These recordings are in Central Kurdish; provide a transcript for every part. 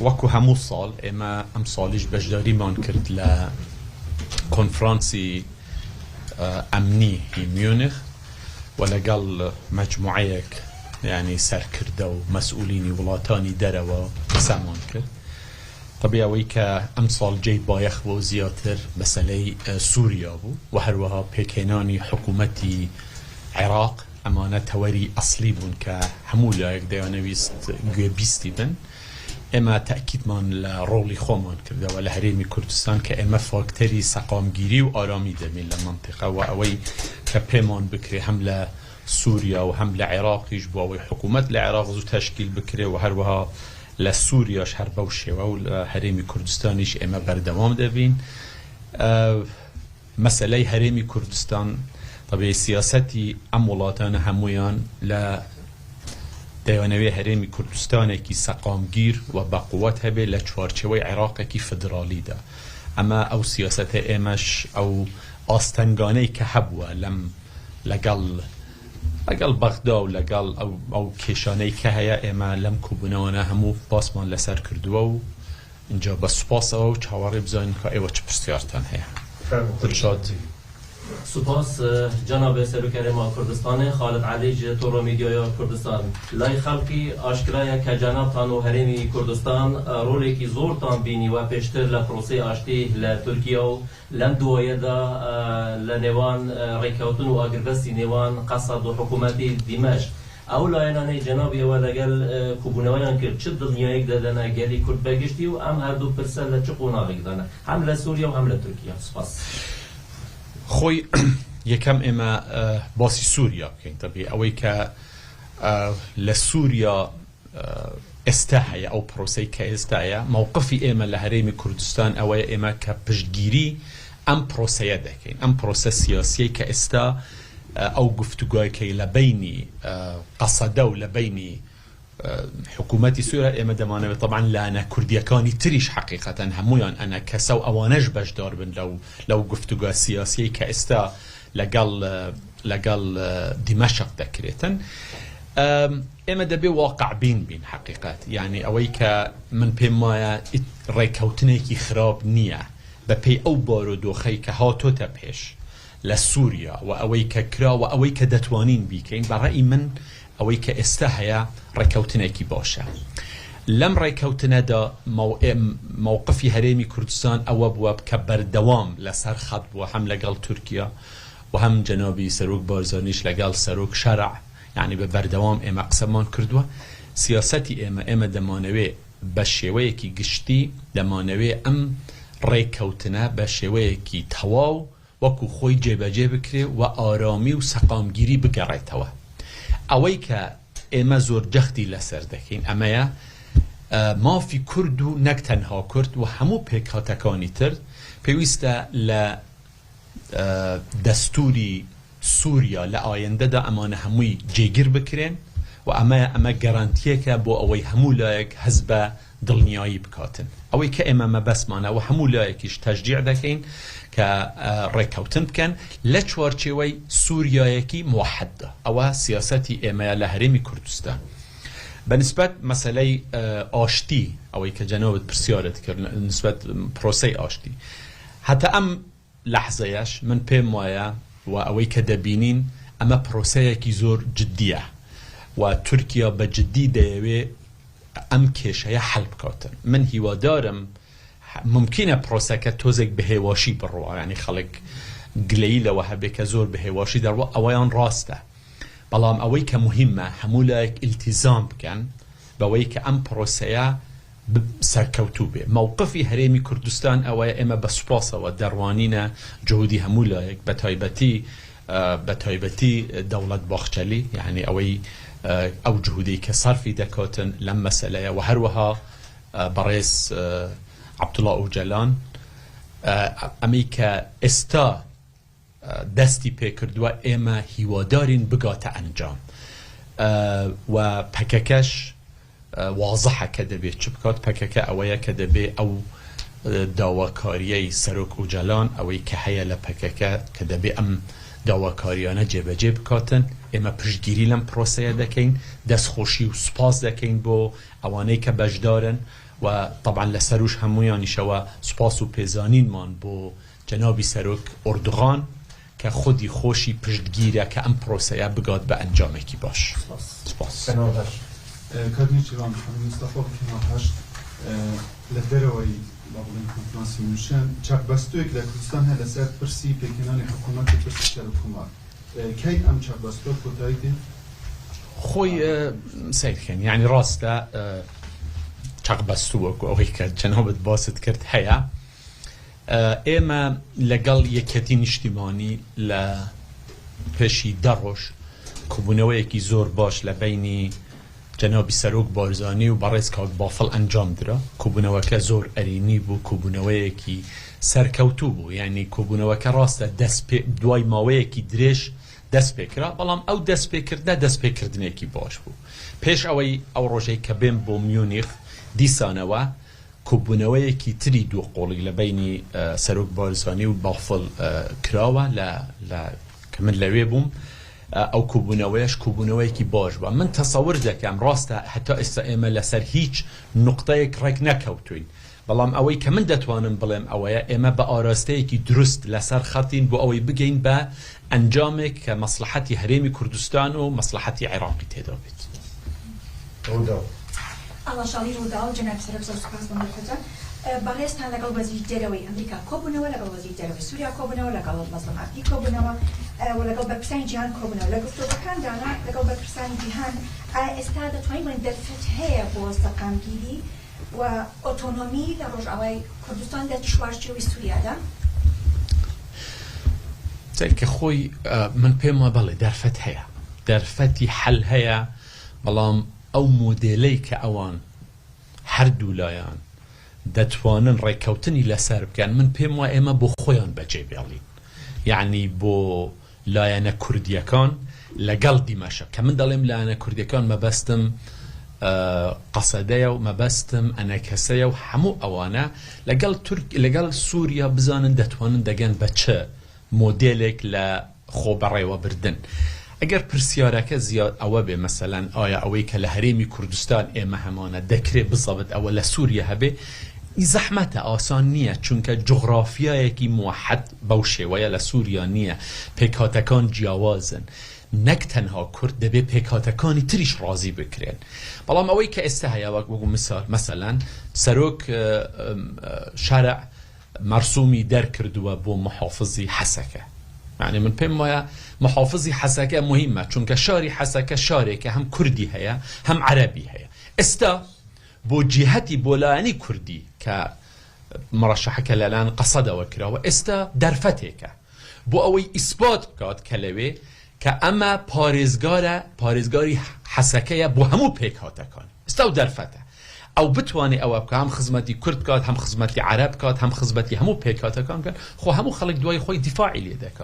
وەکو هەموو ساڵ ئێمە ئەم ساڵیش بەشداریمان کرد لە کۆنفرانسی ئەمنی میونخ و لەگەڵ مەجموعەیەک یعنی سەرکردە و مەسئولینی وڵاتانی دەرەوە قسەمان کرد. طبیعی ئەوەی کە ئەم ساڵ جێی بایەخەوە زیاتر مەسەلەی سووریا بوو و هەروەها پێکهێنانی حکوومەتی عێراق ئەمانە تەوەری ئەسلی بوون کە هەموو لایەک دەیانەویست گوێبیستی بن. ئێمە تەکیدمان لە ڕۆڵی خۆمان کردەوە لە هەرێمی کوردستان کە ئێمە فاکتەری سەقامگیری و ئارامی دەبین لە مەنتیقە و ئەوەی کە پێمان بکرێ هەم لە سووریا و هەم لە عێراقیش بۆ ئەوەی حکوومەت لە عێراق زوو تەشکیل بکرێ و هەروەها لە سووریاش هەر بەو شێوە و لە هەرێمی کوردستانیش ئێمە بەردەوام دەبین. مەسەلەی هەرێمی کوردستان طبیعی سیاسەتی ئەم وڵاتانە هەمویان لە دەیانەوێ هەرێمی کوردستانێکی سەقامگیر و بەقووەت هەبێ لە چوارچێوەی عێراقێکی فدرالیدا. ئەمە ئەو سیاسەتە ئێمەش ئەو ئاستەنگانەی کە هەبووە لەگەڵ بەغدا و لەگەڵ ئەو کێشانەی کە هەیە ئێمە لەم کوبوونەوەنە هەموو باسمان لەسەر کردووە و اینجا بە سوپاسەوە و چاوەڕێ بزانین کە ئێوە چ پرسیارتان هەیە. دڵشاد سپاس جناب سروکرما کردستان خالد علی تورو میدیای کردستان. لای خلقی آشکرایه که جناب تانو هرمی کردستان رولی که زور تان بینی و پیشتر لپروسی آشتی لترکیه و لم دوایه دا لنوان ریکاوتون و اگربستی نوان قصد و حکومتی دمشق اولایانه جنابی و لگل کوبونویان کرد چه دنیایک دادنه گلی کرد بگشتی و ام هر دو پرسل لچه قوناغیک دانه هم لسوریا و هم لترکیه. سپاس. خۆی یەکەم ئێمە باسی سووریا بکەین. طبیعی ئەوەی کە لە سووریا ئێستا هەیە ئەو پرۆسەی کە ئێستاە مووقفی ئێمە لە هەرێمی کوردستان ئەوەیە ئێمە کە پشتگیری ئەم پرۆسەیە دەکەین. ئەم پرۆسە سیاسیەی کە ئێستا ئەو گفتوگوکەی لە بینی قەسەدە و لە بینی حکوومەتی سووریا ئێمە دەمانەوێت طبعا لانە کوردیەکانی تریش حقیقەتەن هەمویان ئەنە کەسە و ئەوانەش بەشدار بن لەو گفتوگە سیاسیەی کە ئێستا لەگەڵ دیمەشق دەکرێتن. ئێمە دەبێ واقع بین حقیقەت، یعنی ئەوەی کە من پێم وایە ڕێکەوتنێکی خراپ نییە بە پێی ئەو بارودۆخەی کە هاتۆتە پێش لە سووریا و ئەوەی کە کرا و ئەوەی کە دەتوانین بیکەین. بەڕێی من ئەوەی کە ئێستا هەیە ڕێکەوتنێکی باشە. لەم ڕێکەوتنەدا مووقفی هەرێمی کوردستان ئەوە بووە کە بەردەوام لەسەر خەت بووە هەم لەگەڵ تورکیا و هەم جەنابی سەرۆک بارزانیش لەگەڵ سەرۆک شەرع، یعنی بە بەردەوام ئێمە قسەمان کردووە. سیاسەتی ئێمە دەمانەوێ بە شێوەیەکی گشتی دەمانەوێ ئەم ڕێکەوتنە بە شێوەیەکی تەواو وەکو خۆی جێبەجێ بکرێ و ئارامی و سەقامگیری بگەڕێتەوە. ئەوەی کە ئێمە زۆر جەختی لەسەر دەکەین ئەمەیە مافی کورد و نەک تەنها کورد و هەموو پێکهاتەکانی تر پێویستە لە دەستوری سووریا لە ئایندەدا ئەمانە هەمووی جێگیر بکرێن و ئەمە گەرانتیەکە بۆ ئەوەی هەموو لایەک هەست بە دڵنیایی بکاتن. ئەوەی کە ئێمە مەبەسمانە و هەموو لایەکیش تەشجیع دەکەین کە ڕێکەوتن بکەن لە چوارچێوەی سووریایەکی موحەدە. ئەوە سیاسەتی ئێمەیە لە هەرێمی کوردستان. بەنسبەت مەسەلەی ئاشتی ئەوەی کە جەنابەت پرسیارت کرد نسبەت پرۆسەی ئاشتی، هەتا ئەم لەحزەیەش من پێم وایە و ئەوەی کە دەبینین ئەمە پرۆسەیەکی زۆر جددیە و تورکیا بە جددی دەیەوێ ئەم کێشەیە حەل بکاتن. من هیوادارم ممکنە پرۆسەکە تۆزێک بەهێواشی بڕوە، یعنی خەڵک گلەیی لەوە هەبێ کە زۆر بەهێواشی دەڕوە، ئەوەیان ڕاستە. بەڵام ئەوەی کە مهمە هەموو لایەک ئیلتیزام بکەن بەوەی کە ئەم پرۆسەیە سەرکەوتوو بێ. مووقفی هەرێمی کوردستان ئەوەیە ئێمە بە سوپاسەوە دەڕوانینە جهودی هەموو لایەک بە تایبەتی دەوڵەت باخچەلی، یعنی ئەوەی ئەو جهودی کە سەرفی دەکاتن لەم مەسەلەیە و هەروەها بەڕێز عەبدوڵڵا ئۆجەلان ئەمەی کە ئێستا دەستی پێکردووە ئێمە هیوادارین بگاتە ئەنجام و پەکەکەش واضحە کە دەبێت چ بکات. پەکەکە ئەوەیە کە دەبێت ئەو داواکاریەی سەرۆک ئۆجەلان ئەوەی کە هەیە لە پەکەکە کە دەبێت ئەم داواکاریانە جێبەجێ بکاتن. ئێمە پشتگیری لەم پرۆسەیە دەکەین، دەستخۆشی و سوپاس دەکەین بۆ ئەوانەی کە بەشدارن وطبعا لسروش همویانی شوا سپاس و پیزانین من بو جنابی سروک اردوغان که خودی خوشی پشتگیره که ام پروسه بگاد به انجامه کی باش. سپاس. کادنی چیوان مصطفی کنارهاش لدروی بابلن کنفرانسی میشن چک بستوی که کردستان هل سر پرسی پیکنانی حکومت پرسی شر حکومت کی ام چک بستو کدایدی خوی سیر کن یعنی راسته چک بستو کو اوی که جنابت باست کرد هیا اما لقل یکتین اجتماعی ل پشی دروش کبونوی کی زور باش لبینی جنابی سروک بارزانی و برایس که بافل انجام داره کبونوی که زور ارینی بو کبونوی کی سرکوتو بو یعنی کبونوی که راسته دست دوای ماوی کی درش دست بکره بلام او دست بکرده دست بکردنه کی باش بو پیش اوی او روزی که بیم بو میونیخ دیسانوه کبونوی کی تری دو قولی لبینی سروک بارزانی و بافل کراوه ل کمن لوی بوم او کبونوی کی باش با من تصور دکم راسته حتی استعمال لسر هیچ نقطه رک نکوتوین بلام اوی که من دتوانم بلام اوی اما با آراسته کی درست لسر خطین بو اوی بگین با انجام که مصلحتی حریم کردستان و مصلحتی عراقی تدابید. الله شالی رودال جناب سرک سپاس بمرکزه باهستان لقل وزیر دروی امریکا کوبنوا لقل وزیر دروی سوریا کوبنوا لقل مظلوم عبدی کوبنوا ولقل بپرسان جهان کوبنوا لقل تو بکن دانا لقل بپرسان جهان استاد توی من دفتره بوستقام گیری و اتونومی لرجوعی کردستان در چوارچوبی سوریا دا. تلك خوي من بيما بالي درفت هيا درفتي حل هيا بلام او موديليك اوان هر دولايان دتوانن ريكوتني لسر بكان من بيما اما بو خويان بجيبيالين يعني بو لايانا كرديكان لقل دمشق كمن داليم لايانا كرديكان ما بستم قصدية وما بستم أنا كسية وحمو أوانا لقل سوريا بزانن دتوانن دقان بچه موديلك لخوبري وبردن اگر پرسیارک زیاد او به مثلا آیا اوی که لحریمی کردستان ایمه همانه دکره بضابط او لسوریه هبه زحمت آسان نیه چون که جغرافیایی که موحد باشه و یا لسوریا نیه پیکاتکان جیاوازن نک تنها کرد دبه پیکاتکانی تریش راضی بکرین بلام اوی که استهیا وقو مثلا سروک شرع مرسومی در کردو بو محافظی حسکه يعني من بين محافظي حسكة مهمة چونك شاري حسكة شاري هم كردي هيا هم عربي هيا استا بو جهتي بولاني كردي كمرشحة كالالان قصد وكرا واستا درفتك بو اوي اثبات كات كلوي كأما پاريزگاري حسكة بو همو بيك هاتكان استا درفته او بتواني او که هم خدمتی کرد کات هم خدمتی عرب کات هم خدمتی همو پیکات کان کن خو همو خلق دوای خوی دفاعی لیده که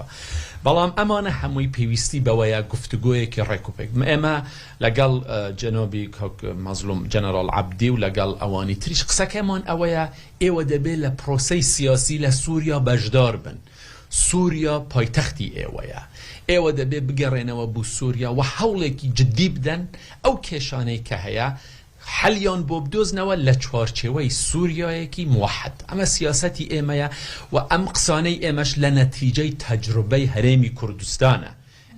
بلام امانه هموی پیوستی بویا گفتگوی که ریکوپک اما لقال جنابی که مظلوم جنرال عبدی و لقال اوانی تریش قصه کمان اویا ایو دبی لپروسی سیاسی لسوریا بجدار بن سوریا پایتختی ایو دبی بگرین و بو سوریا و حوله کی جدی بدن او کشانه که هیا حلیان بوبدوز نوا لچوارچوی سوریایی کی موحد اما سیاستی ایمه و ام قصانه ایمش لنتیجه تجربه حریمی کردستانه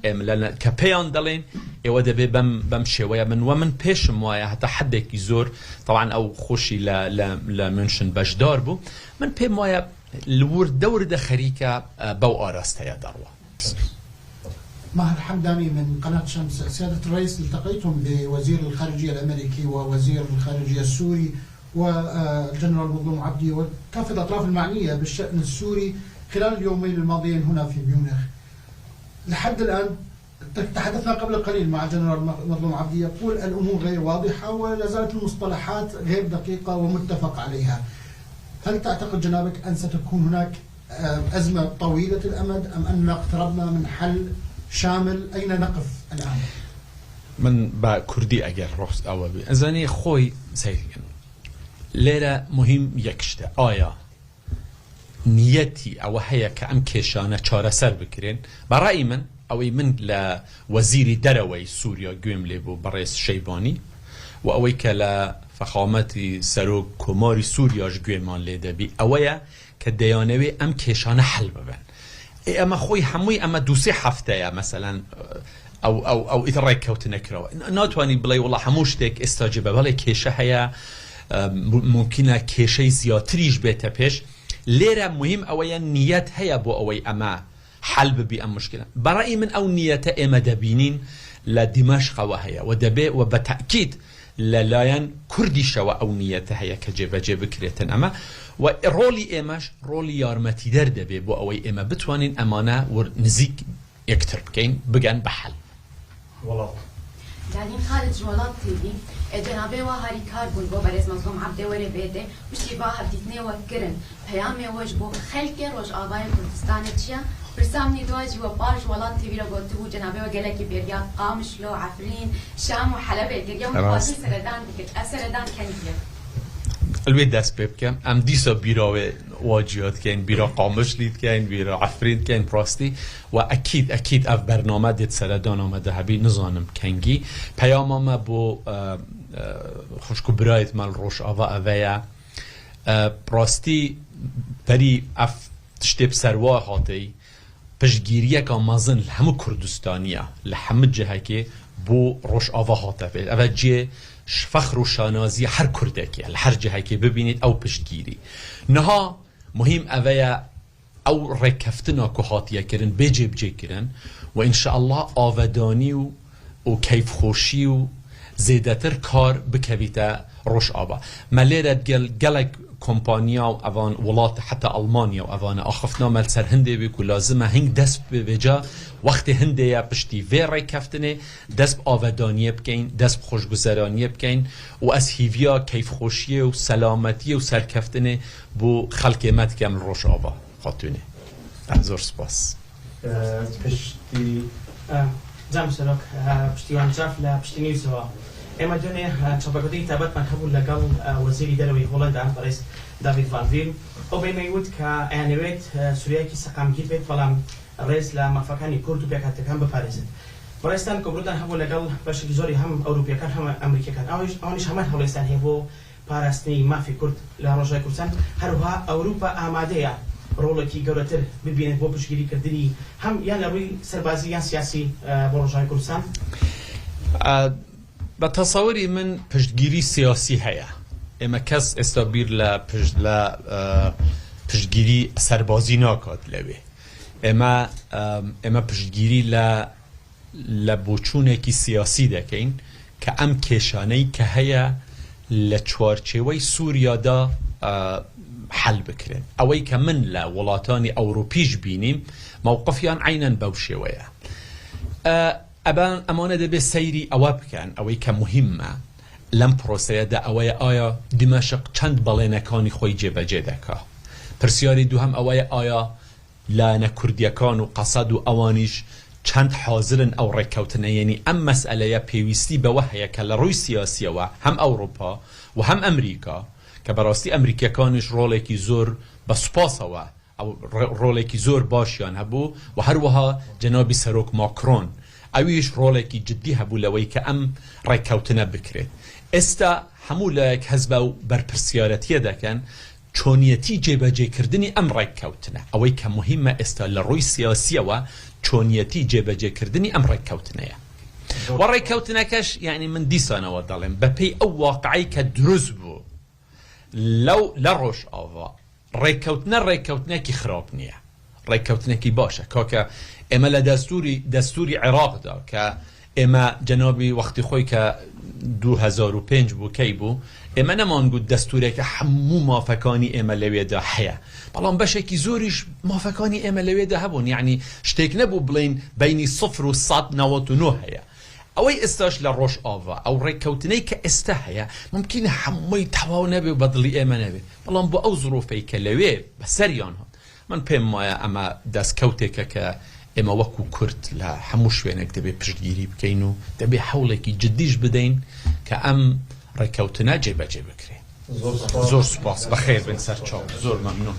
ام لنا كبيان دلين يودا بم شويه من ومن بيش موايا حتى حدك يزور طبعا او خوشي لا منشن بجدار بو من بي موايا الورد دور خريكه بو ارست يا دروه ماهر حمداني من قناة شمس. سيادة الرئيس التقيتم بوزير الخارجية الأمريكي ووزير الخارجية السوري والجنرال مظلوم عبدي وكافة الأطراف المعنية بالشأن السوري خلال اليومين الماضيين هنا في ميونخ. لحد الآن تحدثنا قبل قليل مع جنرال مظلوم عبدي يقول الأمور غير واضحة ولا زالت المصطلحات غير دقيقة ومتفق عليها. هل تعتقد جنابك أن ستكون هناك أزمة طويلة الأمد أم أننا اقتربنا من حل شامل؟ أين نقف الآن؟ من با كردي أجر رخص أو أزاني خوي سيدنا ليرة مهم يكشته آية نيتي أو هي كأم كيشانة شارة سر بكرين برأي من أو من لوزير دروي سوريا قوم لبو برئيس شيباني وأوي كلا فخامەتی سەرۆک کۆماری سووریاش گوێمان لێ دەبی ئەوەیە کە دەیانەوێ ئەم کێشانە حەل ببن ئەمە خۆی هەمووی ئەمە دووسێ هەفتەیە مەسەلەن ئەو ئیتر ڕێککەوتن نەکرەوە ناتوانانی بڵێ وڵا هەموو شتێک ئێستاجێ بە بەڵێ کێشە هەیە ممکنە کێشەی زیاتریش بێتە پێش لێرە مهم ئەوەیە نیەت هەیە بۆ ئەوەی ئەمە حل ببی ئەم مشکلە بەڕای من ئەو نیەتە ئێمە دەبینین لە دیمەشقەوە هەیە و دەبێ و بە تەئکید لەلایەن کوردیشەوە ئەو نیەتە هەیە کە جێبەجێ بکرێتن ئەمە و ڕۆلی ئێمەش ڕۆلی یارمەتیدەر دەبێ بۆ ئەوەی ئێمە بتوانین ئەمانە نزیک یەکتر بکەین بگەن بە حەل دانیم خالد جوالات تیوی جنابه و هاری کار بود با برز مظلوم عبده وره بیده وشتی با هفتیتنه و گرن پیامه وش با خلق روش آبای کردستان چیا برسامنی دواجی و بار جوالات تیوی را گوتو جنابه و گلکی بیریا قامش لو عفرین شام و حلبه گریا و مقاطی سردان بکرد سردان کنیه الوی دست بکەم ئەم دیسە بیراوێ واجیات کەین بیرا قامش لید کەین بیرا عفرین کەین پراستی و ئەکید ئەف بەرنامە دێت سەردان ئامادە هەبی نزانم کەنگی پەیامامە بۆ خوشک و برایتمان ڕۆژئاوا ئەوەیە پراستی بەری ئەف شتێ سەروا هاتەی پشتگیریەکە مەزن لە هەموو کوردستانیە لە هەموو جهەکێ بۆ ڕۆژئاوا هاتە بێت ئەوە جێ فخر و شانازی هر کردێکی لە هەر جهەکێ ببینیت ئەو پشتگیری نەها مهم ئەوەیە ئەو ڕێککەفتنە کە هاتیەکردن بێجێبجێکردن و ئینشاءالله ئاوەدانی و کەیفخۆشی و زێدەتر کار بکەویتە ڕۆژئاوا مە لێرە گەلێک کۆمپانیا و ئەوان وڵات حتا ئەڵمانیا و ئەوانە ئاخفتنامە سەر هەندێ بێ و لازمە هەنگ دەست بێجا وەختی هەندەیە پشتی vê ڕێککەفتنێ دەست ئاوەدانیە بکەین دەست خۆشگوزەرانیە بکەین و ئەس هیڤیا کەیفخۆشیە و سەلامەتیە و سەرکەفتنێ بۆ خەڵکێمە دکەم ڕۆژئاوا خاتونێ زۆر سپاس پشتی جام سەرۆک پشتیوان جاف لە پشتی نیوزەوە ئێمە دوێنێ چاپەکەوتەی تابەتمان هەبوو لەگەڵ وەزیری دەرەوەی هۆڵەندا بەڕێز داڤید ڤانڤیل ئەو بەیمەی وت کە ئەیانەوێت سووریایەکی سەقامگیر بێت بەڵام ڕێز لە مافەکانی کورد و پێکهاتەکان بپارێزن بەڕێستان کۆبڕوودان هەبوو لەگەڵ بەشێکی زۆری هەم ئەوروپیەکان هەم ئەمریکەکان ئەوانیش هەمان هەوڵێستان هەیە بۆ پاراستنی مافی کورد لە ڕۆژای کوردستان هەروەها ئەوروپا ئامادەیە ڕۆڵێکی گەورەتر ببینێت بۆ پشتگیریکردنی هەم یان لە ڕووی سەربازی یان سیاسی بۆ ڕۆژای کوردستان بە تەسەووری من پشتگیری سیاسی هەیە ئێمە کەس ئێستا بیر لە پشتگیری سەربازی ناکات لەوێ ئێمە پشتگیری لە بۆچوونێکی سیاسی دەکەین کە ئەم کێشانەی کە هەیە لە چوارچێوەی سووریادا حل بکرێن ئەوەی کە من لە وڵاتانی ئەوروپیش بینیم مووقفیان عینەن بەو شێوەیە ئەمانە دەبێت سەیری ئەوە بکەن ئەوەی کە مهمە لەم پرۆسەیەدا ئەوەیە ئایا دیمەشق چەند بەڵێنەکانی خۆی جێبەجێ دەکا پرسیاری دووهەم ئەوەیە ئایا لایەنە کوردیەکان و قەسەد و ئەوانیش چەند حازرن ئەو ڕێککەوتنە یعنی ئەم مەسئلەیە پێویستی بەوە هەیە کە لە ڕووی سیاسیەوە هەم ئەوروپا و هەم ئەمریکا کە بەڕاستی ئەمریکیەکانیش ڕۆڵێکی زۆر بە سوپاسەوە ئەو ڕۆڵێکی زۆر باشیان هەبوو و هەروەها جەنابی سەرۆک ماکرۆن ئەویش ڕۆڵێکی جددی هەبوو لەوەی کە ئەم ڕێککەوتنە بکرێت ئێستا هەموو لایەک هەز بە و بەرپرسیارەتیە دەکەن چۆنیەتی جێبەجێکردنی ئەم ڕێککەوتنە ئەوەی کە مهمە ئێستا لە ڕووی سیاسیەوە چۆنیەتی جێبەجێکردنی ئەم ڕێککەوتنەیە و ڕێککەوتنەکەش یعنی من دیسانەوە دەڵێم بەپێی ئەو واقعی کە دروست بوو لە ڕۆژئاوا ڕێککەوتنێکی خراپ نییە ڕێککەوتنێکی باشە کاکە ئێمە لە دەستوری عێراقدا کە ئێمە جەنابی وەختی خۆی کە 2005 بوو کەی بوو ئێمە نەمانگوت دەستورێکە هەموو مافەکانی ئێمە لەوێدا هەیە بەڵام بەشێکی زۆریش مافەکانی ئێمە لەوێدا هەبوون یعنی شتێک نەبوو بڵین بینی 0 و 199 هەیە ئەوەی ئێستاش لە ڕۆژئاوا ئەو ڕێککەوتنەی کە ئێستا هەیە ممکنە هەمووی تەواو نەبێ و بەدڵی ئێمە نەبێت بەڵام بۆ ئەو زۆرۆفەی کە لەوێ بەسەریان هات من پێم وایە ئەمە دەستکەوتێکە کە ئێمە وەکو کورد لە هەموو شوێنێک دەبێت پشتگیری بکەین و دەبێت هەوڵێکی جددیش بدەین کە ئەم ڕێککەوتنە جێبەجێ بکرێن زۆر سوپاس بەخێر بن سەر چاو زۆر مەمنون